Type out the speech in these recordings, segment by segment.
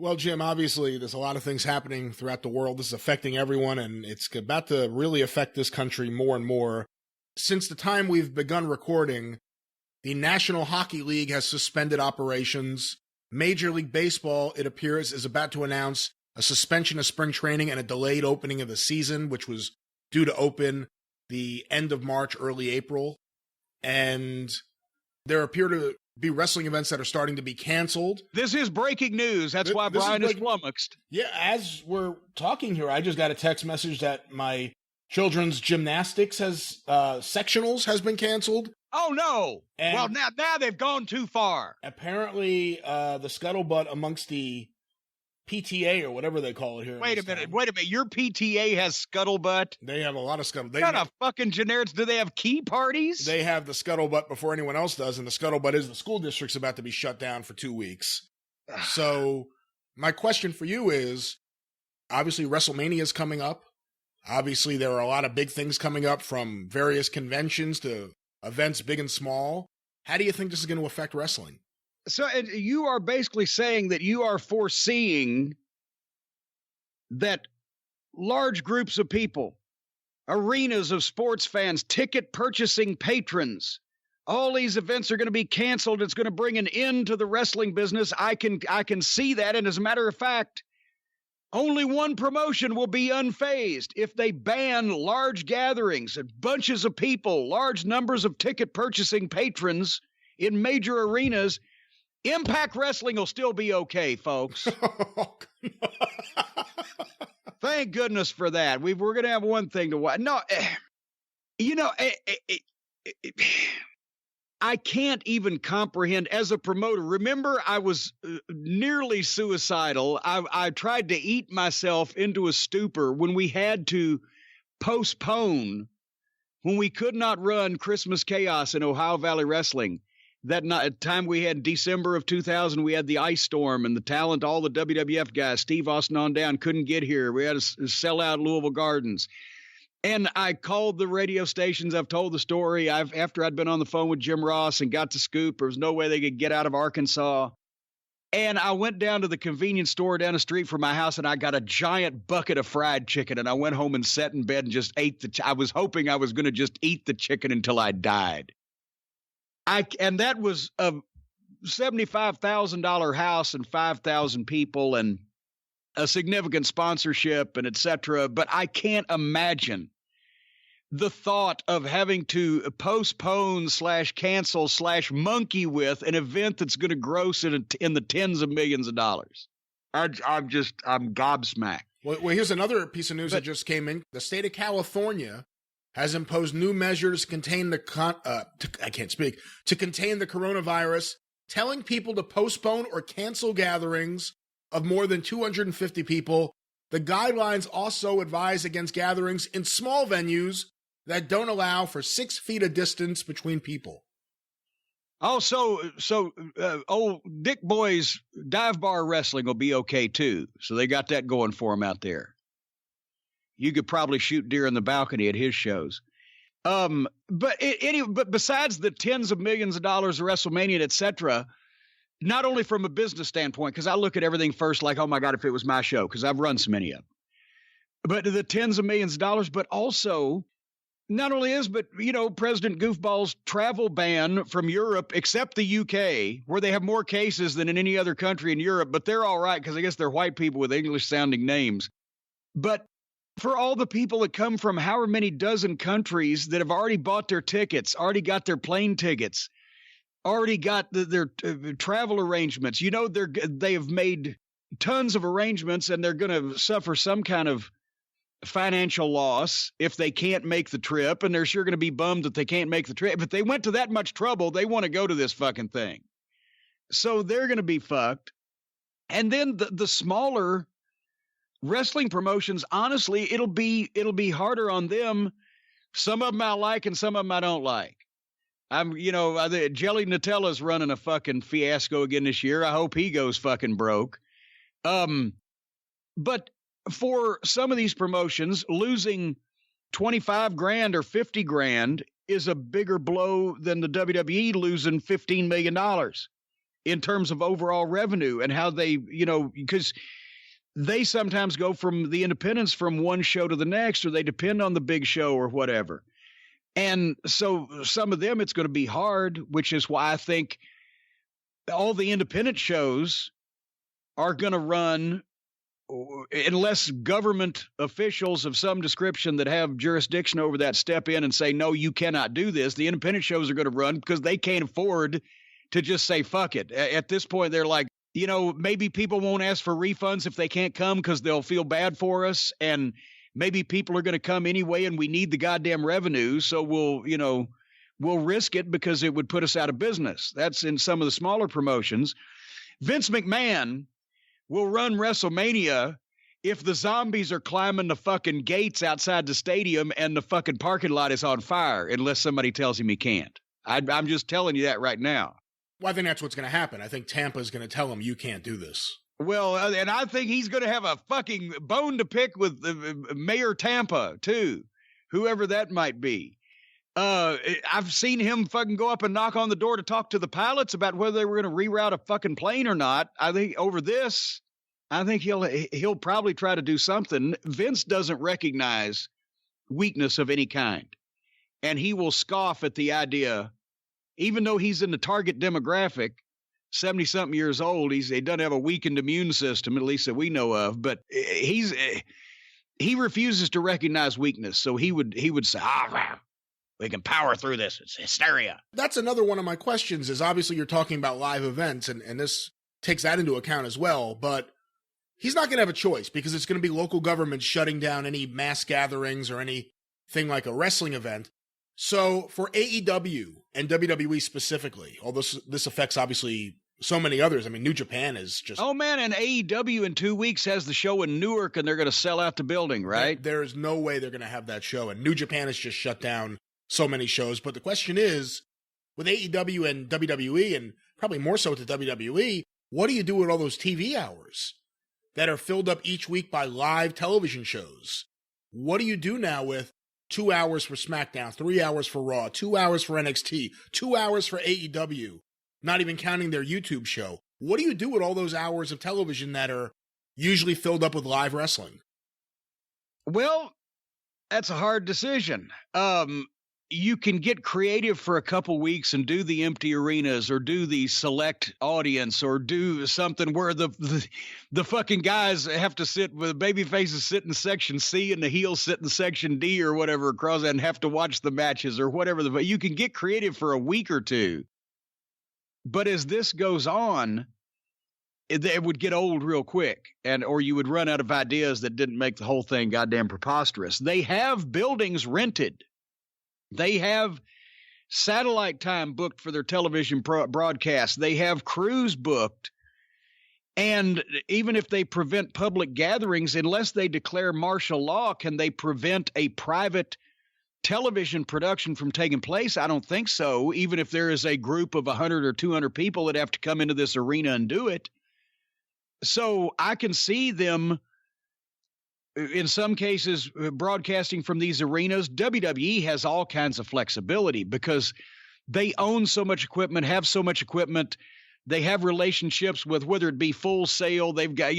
Well, Jim, obviously there's a lot of things happening throughout the world. This is affecting everyone, and it's about to really affect this country more and more. Since the time we've begun recording, the National Hockey League has suspended operations. Major League Baseball, it appears, is about to announce a suspension of spring training and a delayed opening of the season, which was due to open the end of March, early April. And there appear to be wrestling events that are starting to be canceled. This is breaking news. That's why Brian is flummoxed. Yeah, as we're talking here, I just got a text message that my children's gymnastics sectionals has been canceled. Oh, no. And well, now they've gone too far. Apparently, the scuttlebutt amongst the PTA or whatever they call it here. Wait a minute. Your PTA has scuttlebutt? They have a lot of scuttlebutt. What kind of fucking generics? Do they have key parties? They have the scuttlebutt before anyone else does, and the scuttlebutt is the school district's about to be shut down for 2 weeks. So my question for you is, obviously WrestleMania is coming up. Obviously there are a lot of big things coming up, from various conventions to events big and small. How do you think this is going to affect wrestling? So you are basically saying that you are foreseeing that large groups of people, arenas of sports fans, ticket purchasing patrons, all these events are going to be canceled. It's going to bring an end to the wrestling business. I can see that. And as a matter of fact, only one promotion will be unfazed if they ban large gatherings and bunches of people, large numbers of ticket purchasing patrons in major arenas. Impact Wrestling will still be okay, folks. Thank goodness for that. We're going to have one thing to watch. No, I can't even comprehend as a promoter. Remember, I was nearly suicidal. I tried to eat myself into a stupor when we had to postpone, when we could not run Christmas Chaos in Ohio Valley Wrestling. That time we had December of 2000, we had the ice storm and the talent, all the WWF guys, Steve Austin on down, couldn't get here. We had to sell out Louisville Gardens. And I called the radio stations. I've told the story. After I'd been on the phone with Jim Ross and got to scoop, there was no way they could get out of Arkansas. And I went down to the convenience store down the street from my house, and I got a giant bucket of fried chicken. And I went home and sat in bed and just ate I was hoping I was going to just eat the chicken until I died. And that was a $75,000 house and 5,000 people and a significant sponsorship and et cetera. But I can't imagine the thought of having to postpone / cancel / monkey with an event that's going to gross in the tens of millions of dollars. I'm gobsmacked. Well, here's another piece of news that just came in. The state of California has imposed new measures to contain the contain the coronavirus, telling people to postpone or cancel gatherings of more than 250 people. The guidelines also advise against gatherings in small venues that don't allow for 6 feet of distance between people. Oh, so old Dick Boy's dive bar wrestling will be okay too. So they got that going for them out there. You could probably shoot deer in the balcony at his shows. But besides the tens of millions of dollars of WrestleMania, et cetera, not only from a business standpoint, because I look at everything first like, oh my God, if it was my show, because I've run so many of them. But the tens of millions of dollars, but also not only President Goofball's travel ban from Europe, except the UK, where they have more cases than in any other country in Europe, but they're all right because I guess they're white people with English sounding names. But for all the people that come from however many dozen countries that have already bought their tickets, already got their plane tickets, already got their travel arrangements, they have made tons of arrangements and they're going to suffer some kind of financial loss if they can't make the trip. And they're sure going to be bummed that they can't make the trip. If they went to that much trouble, they want to go to this fucking thing. So they're going to be fucked. And then the smaller wrestling promotions, honestly, it'll be harder on them. Some of them I like and some of them I don't like. Jelly Nutella's running a fucking fiasco again this year. I hope he goes fucking broke. But for some of these promotions, losing 25 grand or 50 grand is a bigger blow than the WWE losing $15 million. in terms of overall revenue and how they, because they sometimes go from the independents from one show to the next, or they depend on the big show or whatever. And so some of them, it's going to be hard, which is why I think all the independent shows are going to run unless government officials of some description that have jurisdiction over that step in and say, no, you cannot do this. The independent shows are going to run because they can't afford to just say, fuck it. At this point, they're like, maybe people won't ask for refunds if they can't come because they'll feel bad for us. And maybe people are going to come anyway, and we need the goddamn revenue. So we'll risk it because it would put us out of business. That's in some of the smaller promotions. Vince McMahon will run WrestleMania if the zombies are climbing the fucking gates outside the stadium and the fucking parking lot is on fire, unless somebody tells him he can't. I'm just telling you that right now. Well, I think that's what's going to happen. I think Tampa's going to tell him, you can't do this. Well, and I think he's going to have a fucking bone to pick with Mayor Tampa, too, whoever that might be. I've seen him fucking go up and knock on the door to talk to the pilots about whether they were going to reroute a fucking plane or not. I think over this, I think he'll probably try to do something. Vince doesn't recognize weakness of any kind, and he will scoff at the idea, even though he's in the target demographic, 70-something years old. He doesn't have a weakened immune system, at least that we know of, but he refuses to recognize weakness. So he would say, we can power through this. It's hysteria. That's another one of my questions is obviously you're talking about live events, and this takes that into account as well, but he's not going to have a choice because it's going to be local governments shutting down any mass gatherings or anything like a wrestling event. So for AEW and WWE specifically, although this affects obviously so many others. I mean, New Japan is just... Oh, man, and AEW in 2 weeks has the show in Newark, and they're going to sell out the building, right? There is no way they're going to have that show, and New Japan has just shut down so many shows. But the question is, with AEW and WWE, and probably more so with the WWE, what do you do with all those TV hours that are filled up each week by live television shows? What do you do now with 2 hours for SmackDown, 3 hours for Raw, 2 hours for NXT, 2 hours for AEW, not even counting their YouTube show? What do you do with all those hours of television that are usually filled up with live wrestling? Well, that's a hard decision. You can get creative for a couple weeks and do the empty arenas or do the select audience or do something where the fucking guys have to sit with the baby faces sit in section C and the heels sit in section D or whatever across and have to watch the matches or whatever. You can get creative for a week or two. But as this goes on, it would get old real quick, or you would run out of ideas that didn't make the whole thing goddamn preposterous. They have buildings rented. They have satellite time booked for their television broadcasts. They have crews booked. And even if they prevent public gatherings, unless they declare martial law, can they prevent a private television production from taking place? I don't think so. Even if there is a group of 100 or 200 people that have to come into this arena and do it. So I can see them, in some cases, broadcasting from these arenas. WWE has all kinds of flexibility because they own so much equipment, have so much equipment. They have relationships with, whether it be Full Sail, they've got,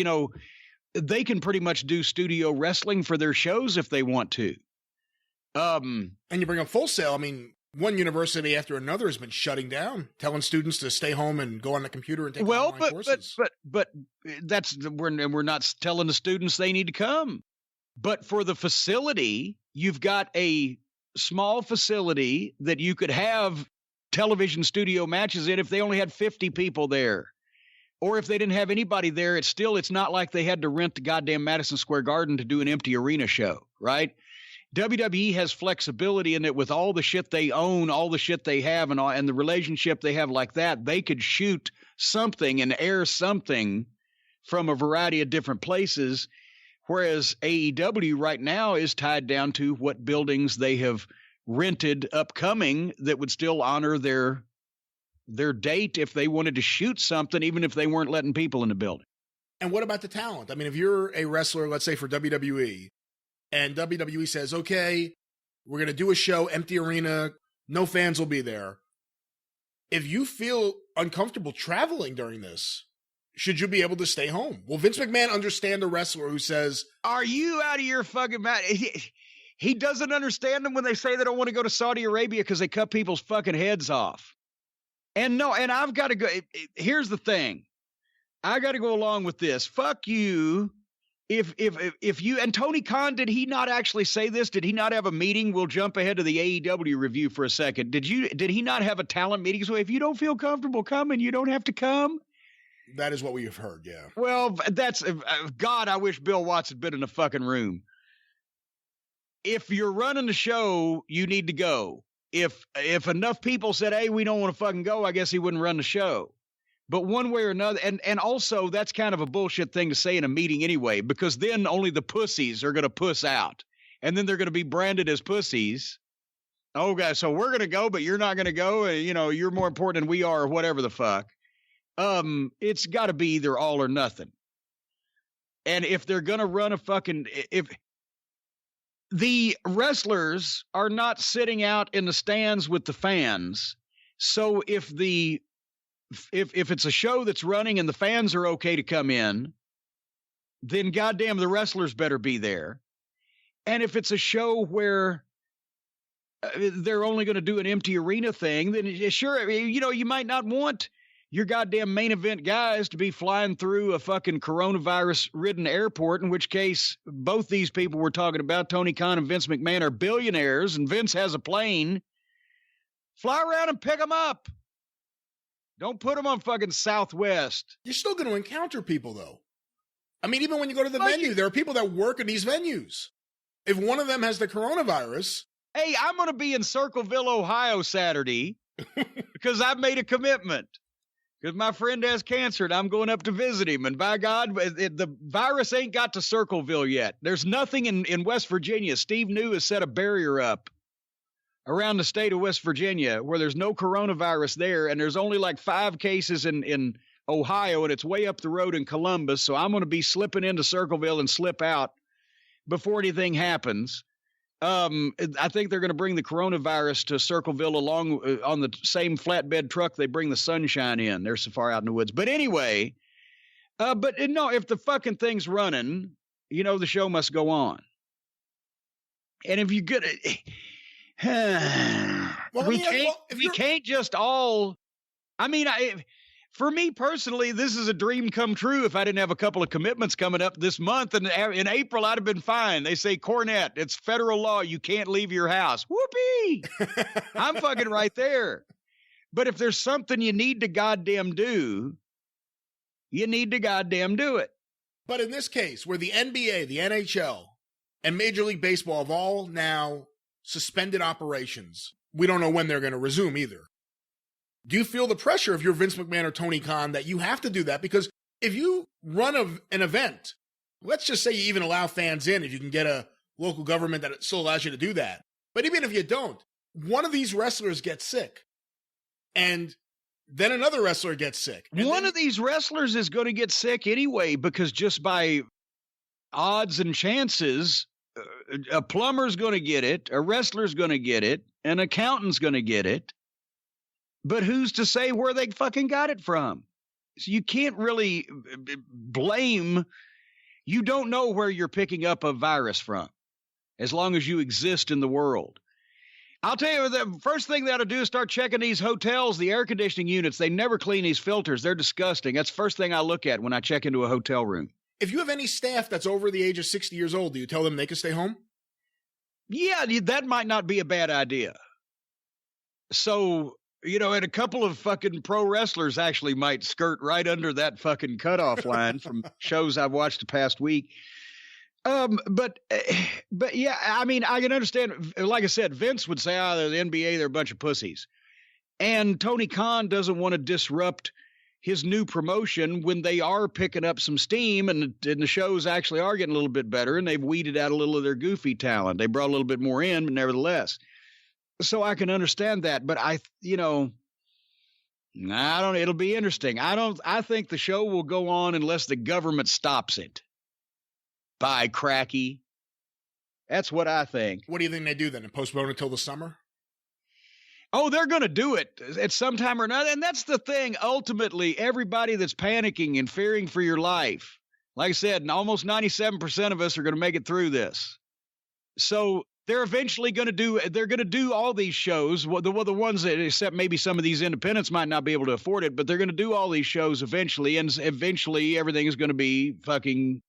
they can pretty much do studio wrestling for their shows if they want to. And you bring up Full Sail. I mean, one university after another has been shutting down, telling students to stay home and go on the computer and take online courses. But we're not telling the students they need to come. But for the facility, you've got a small facility that you could have television studio matches in if they only had 50 people there. Or if they didn't have anybody there, it's not like they had to rent the goddamn Madison Square Garden to do an empty arena show, right? WWE has flexibility in that with all the shit they own, all the shit they have, and the relationship they have like that, they could shoot something and air something from a variety of different places. Whereas AEW right now is tied down to what buildings they have rented upcoming that would still honor their date if they wanted to shoot something, even if they weren't letting people in the building. And what about the talent? I mean, if you're a wrestler, let's say for WWE, and WWE says, okay, we're going to do a show, empty arena, no fans will be there. If you feel uncomfortable traveling during this, should you be able to stay home? Will Vince McMahon understand a wrestler who says, are you out of your fucking mind? He doesn't understand them when they say they don't want to go to Saudi Arabia because they cut people's fucking heads off. And I've got to go. Here's the thing. I got to go along with this. Fuck you. If you, and Tony Khan, did he not actually say this? Did he not have a meeting? We'll jump ahead to the AEW review for a second. Did he not have a talent meeting? So if you don't feel comfortable coming, you don't have to come. That is what we have heard. Yeah. Well, that's God. I wish Bill Watts had been in the fucking room. If you're running the show, you need to go. If enough people said, hey, we don't want to fucking go, I guess he wouldn't run the show. But one way or another, and also that's kind of a bullshit thing to say in a meeting anyway, because then only the pussies are going to puss out. And then they're going to be branded as pussies. Oh, guys, so we're going to go, but you're not going to go. You're more important than we are or whatever the fuck. It's got to be either all or nothing. And if they're going to run if the wrestlers are not sitting out in the stands with the fans, so if it's a show that's running and the fans are okay to come in, then goddamn the wrestlers better be there. And if it's a show where they're only going to do an empty arena thing, then sure, you might not want your goddamn main event guys to be flying through a fucking coronavirus-ridden airport, in which case both these people we're talking about, Tony Khan and Vince McMahon, are billionaires, and Vince has a plane. Fly around and pick them up. Don't put them on fucking Southwest. You're still going to encounter people, though. I mean, even when you go to the venue, there are people that work in these venues. If one of them has the coronavirus... Hey, I'm going to be in Circleville, Ohio Saturday because I've made a commitment. Because my friend has cancer and I'm going up to visit him. And by God, the virus ain't got to Circleville yet. There's nothing in West Virginia. Steve New has set a barrier up around the state of West Virginia where there's no coronavirus there. And there's only like 5 cases in Ohio, and it's way up the road in Columbus. So I'm going to be slipping into Circleville and slip out before anything happens. I think they're going to bring the coronavirus to Circleville along on the same flatbed truck they bring the sunshine in. They're so far out in the woods. But anyway, if the fucking thing's running, the show must go on. And if you get it, we can't just all. I mean, for me personally, this is a dream come true. If I didn't have a couple of commitments coming up this month, and in April, I'd have been fine. They say, Cornette, it's federal law. You can't leave your house. Whoopee. I'm fucking right there. But if there's something you need to goddamn do, you need to goddamn do it. But in this case, where the NBA, the NHL, and Major League Baseball have all now suspended operations, we don't know when they're going to resume either. Do you feel the pressure if you're Vince McMahon or Tony Khan that you have to do that? Because if you run an event, let's just say you even allow fans in, if you can get a local government that still allows you to do that. But even if you don't, one of these wrestlers gets sick. And then another wrestler gets sick. One of these wrestlers is going to get sick anyway, because just by odds and chances, a plumber's going to get it, a wrestler's going to get it, an accountant's going to get it. But who's to say where they fucking got it from? So you can't really blame. You don't know where you're picking up a virus from, as long as you exist in the world. I'll tell you, the first thing they ought to do is start checking these hotels, the air conditioning units. They never clean these filters. They're disgusting. That's the first thing I look at when I check into a hotel room. If you have any staff that's over the age of 60 years old, do you tell them they can stay home? Yeah, that might not be a bad idea. So... and a couple of fucking pro wrestlers actually might skirt right under that fucking cutoff line from shows I've watched the past week. But yeah, I mean, I can understand. Like I said, Vince would say, the NBA, they're a bunch of pussies. And Tony Khan doesn't want to disrupt his new promotion when they are picking up some steam and the shows actually are getting a little bit better, and they've weeded out a little of their goofy talent. They brought a little bit more in, but nevertheless. So I can understand that, but I don't, it'll be interesting. I think the show will go on unless the government stops it. By cracky. That's what I think. What do you think they do then? Postpone until the summer? Oh, they're going to do it at some time or another. And that's the thing. Ultimately, everybody that's panicking and fearing for your life, like I said, almost 97% of us are going to make it through this. So they're eventually going to do all these shows. Well, the ones that, except maybe some of these independents might not be able to afford it, but they're going to do all these shows eventually. And eventually everything is going to be fucking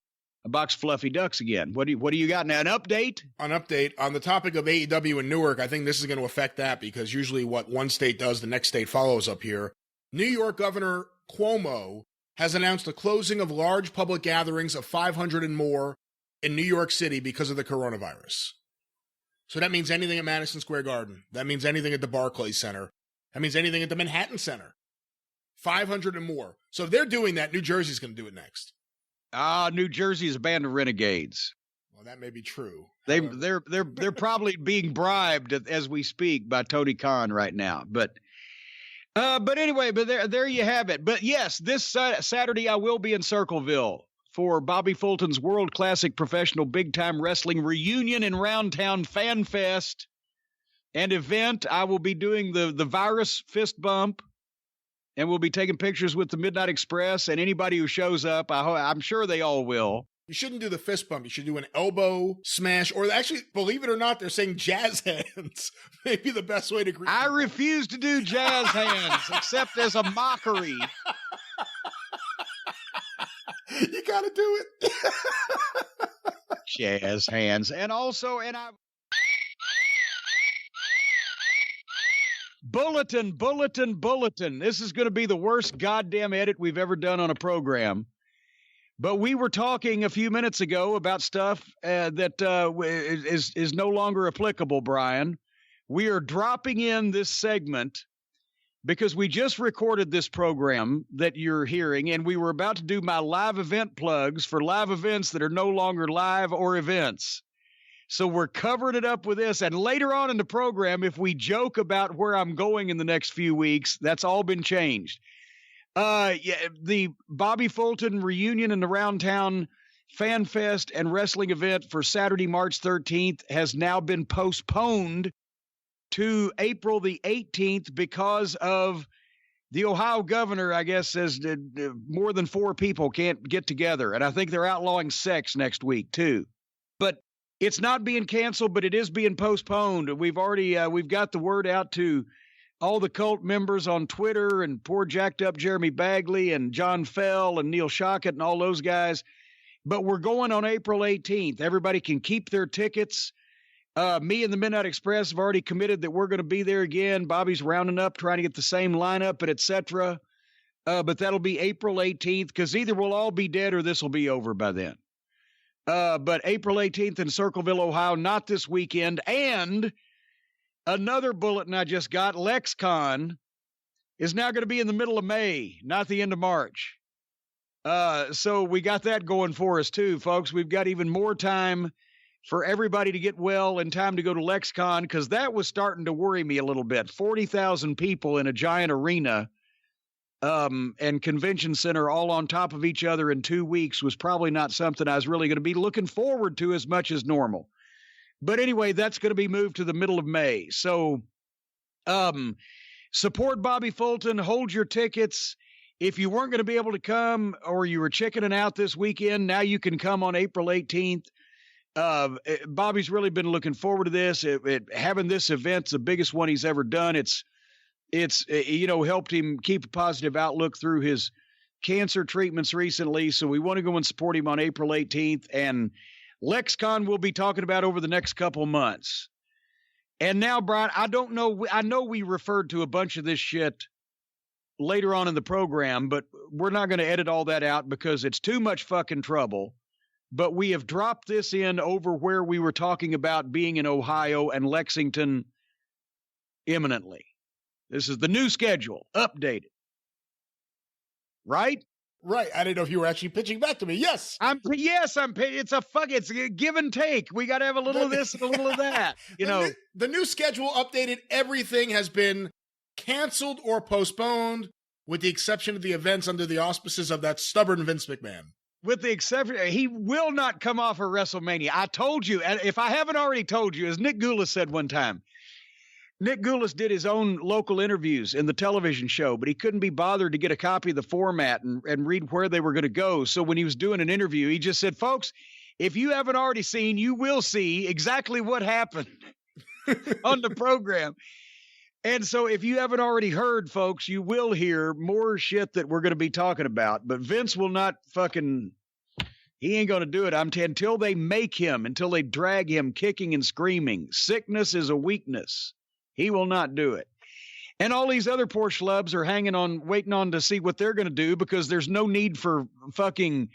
a box of fluffy ducks again. What do you got now? An update? An update on the topic of AEW in Newark. I think this is going to affect that because usually what one state does, the next state follows up here. New York Governor Cuomo has announced the closing of large public gatherings of 500 and more in New York City because of the coronavirus. So that means anything at Madison Square Garden. That means anything at the Barclays Center. That means anything at the Manhattan Center. 500 and more. So if they're doing that, New Jersey's going to do it next. New Jersey is a band of renegades. Well, that may be true. They're probably being bribed as we speak by Tony Khan right now. But anyway, there you have it. But yes, this Saturday I will be in Circleville for Bobby Fulton's World Classic Professional Big Time Wrestling Reunion and Roundtown Fan Fest and event. I will be doing the virus fist bump. And we'll be taking pictures with the Midnight Express and anybody who shows up. I'm sure they all will. You shouldn't do the fist bump. You should do an elbow smash. Or actually, believe it or not, they're saying jazz hands. Maybe the best way to greet I refuse to do jazz hands, except as a mockery. You got to do it. Jazz hands. And also, Bulletin. This is going to be the worst goddamn edit we've ever done on a program. But we were talking a few minutes ago about stuff that is no longer applicable, Brian. We are dropping in this segment because we just recorded this program that you're hearing, and we were about to do my live event plugs for live events that are no longer live or events. So we're covering it up with this. And later on in the program, if we joke about where I'm going in the next few weeks, that's all been changed. The Bobby Fulton reunion and the Roundtown Fan Fest and wrestling event for Saturday, March 13th has now been postponed to April the 18th because of the Ohio governor, I guess, says that more than 4 people can't get together. And I think they're outlawing sex next week, too. But it's not being canceled, but it is being postponed. We've got the word out to all the cult members on Twitter and poor jacked up Jeremy Bagley and John Fell and Neil Shockett and all those guys. But we're going on April 18th. Everybody can keep their tickets. Me and the Midnight Express have already committed that we're going to be there again. Bobby's rounding up, trying to get the same lineup and et cetera. But that'll be April 18th because either we'll all be dead or this will be over by then. But April 18th in Circleville, Ohio, not this weekend. And another bulletin I just got, LexCon is now going to be in the middle of May, not the end of March. So we got that going for us too, folks. We've got even more time for everybody to get well and time to go to LexCon because that was starting to worry me a little bit. 40,000 people in a giant arena and convention center all on top of each other in 2 weeks was probably not something I was really going to be looking forward to as much as normal. But anyway, that's going to be moved to the middle of May. So support Bobby Fulton, hold your tickets. If you weren't going to be able to come or you were chickening out this weekend, now you can come on April 18th. Bobby's really been looking forward to this. Having this event's the biggest one he's ever done. It's helped him keep a positive outlook through his cancer treatments recently. So we want to go and support him on April 18th. And LexCon we'll be talking about over the next couple months. And now, Brian, I know we referred to a bunch of this shit later on in the program, but we're not going to edit all that out because it's too much fucking trouble. But we have dropped this in over where we were talking about being in Ohio and Lexington imminently. This is the new schedule, updated. Right? Right. I didn't know if you were actually pitching back to me. Yes. It's a give and take. We got to have a little of this and a little of that. The new schedule updated. Everything has been canceled or postponed with the exception of the events under the auspices of that stubborn Vince McMahon. With the exception, he will not come off of WrestleMania. I told you, and if I haven't already told you, as Nick Goulas said one time, Nick Goulas did his own local interviews in the television show, but he couldn't be bothered to get a copy of the format and read where they were going to go. So when he was doing an interview, he just said, folks, if you haven't already seen, you will see exactly what happened on the program. And so if you haven't already heard, folks, you will hear more shit that we're going to be talking about. But Vince will not he ain't going to do it. Until they make him, until they drag him kicking and screaming. Sickness is a weakness. He will not do it. And all these other poor schlubs are waiting on to see what they're going to do, because there's no need for fucking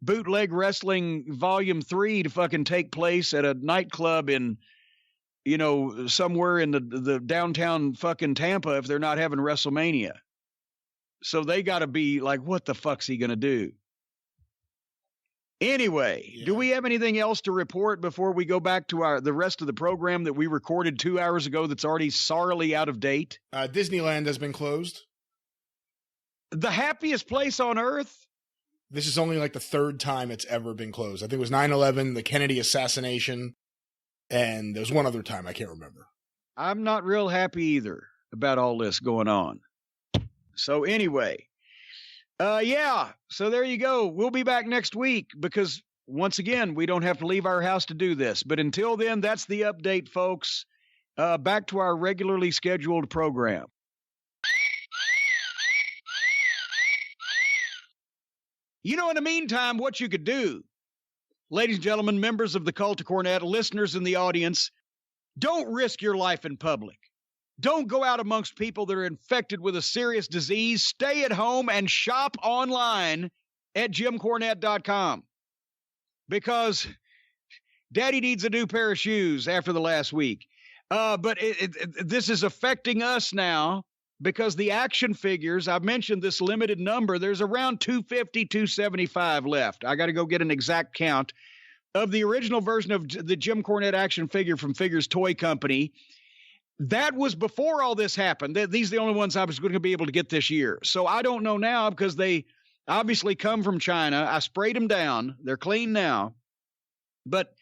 bootleg wrestling volume 3 to fucking take place at a nightclub in, somewhere in the downtown fucking Tampa if they're not having WrestleMania. So they got to be like, what the fuck's he going to do? Anyway, Do we have anything else to report before we go back to the rest of the program that we recorded 2 hours ago that's already sorely out of date? Disneyland has been closed. The happiest place on earth? This is only like the third time it's ever been closed. I think it was 9/11, the Kennedy assassination, and there's one other time I can't remember. I'm not real happy either about all this going on. So anyway, so there you go. We'll be back next week because, once again, we don't have to leave our house to do this. But until then, that's the update, folks. Back to our regularly scheduled program. In the meantime, what you could do, ladies and gentlemen, members of the Cult of Cornette, listeners in the audience, don't risk your life in public. Don't go out amongst people that are infected with a serious disease. Stay at home and shop online at JimCornette.com, because Daddy needs a new pair of shoes after the last week. But this is affecting us now, because the action figures, I've mentioned this limited number, there's around 250, 275 left. I got to go get an exact count of the original version of the Jim Cornette action figure from Figures Toy Company. That was before all this happened. These are the only ones I was going to be able to get this year. So I don't know now, because they obviously come from China. I sprayed them down. They're clean now. But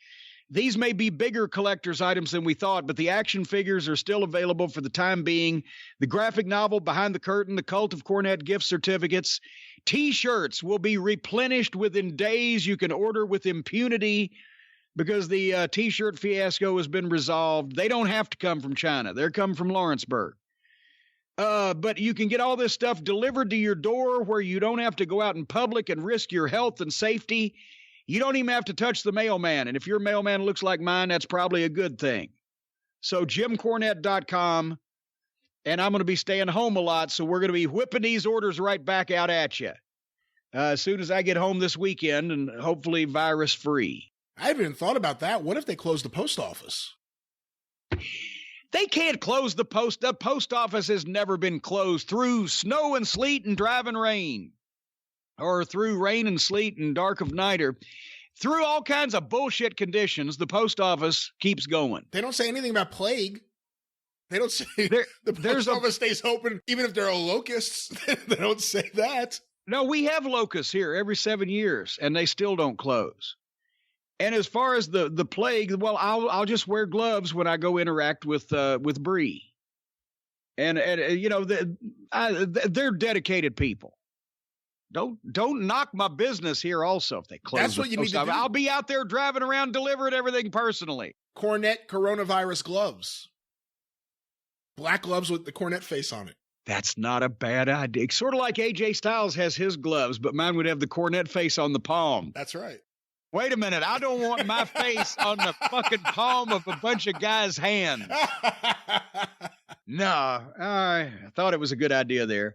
these may be bigger collector's items than we thought, but the action figures are still available for the time being. The graphic novel Behind the Curtain, the Cult of Cornette gift certificates, T-shirts will be replenished within days. You can order with impunity, because the T-shirt fiasco has been resolved. They don't have to come from China. They're coming from Lawrenceburg. But you can get all this stuff delivered to your door, where you don't have to go out in public and risk your health and safety. You don't even have to touch the mailman. And if your mailman looks like mine, that's probably a good thing. So JimCornette.com, and I'm going to be staying home a lot, so we're going to be whipping these orders right back out at you as soon as I get home this weekend, and hopefully virus-free. I haven't even thought about that. What if they close the post office? They can't close the post. The post office has never been closed through snow and sleet and driving rain, or through rain and sleet and dark of night, or through all kinds of bullshit conditions. The post office keeps going. They don't say anything about plague. They don't say the post office stays open even if there are locusts. They don't say that. No, we have locusts here every 7 years, and they still don't close. And as far as the plague, well, I'll just wear gloves when I go interact with Bree, and they're dedicated people. Don't knock my business here. Also, if they close, that's what you need to do. I'll be out there driving around, delivering everything personally. Cornette coronavirus gloves, black gloves with the Cornette face on it. That's not a bad idea. Sort of like AJ Styles has his gloves, but mine would have the Cornette face on the palm. That's right. Wait a minute. I don't want my face on the fucking palm of a bunch of guys' hands. No, I thought it was a good idea there.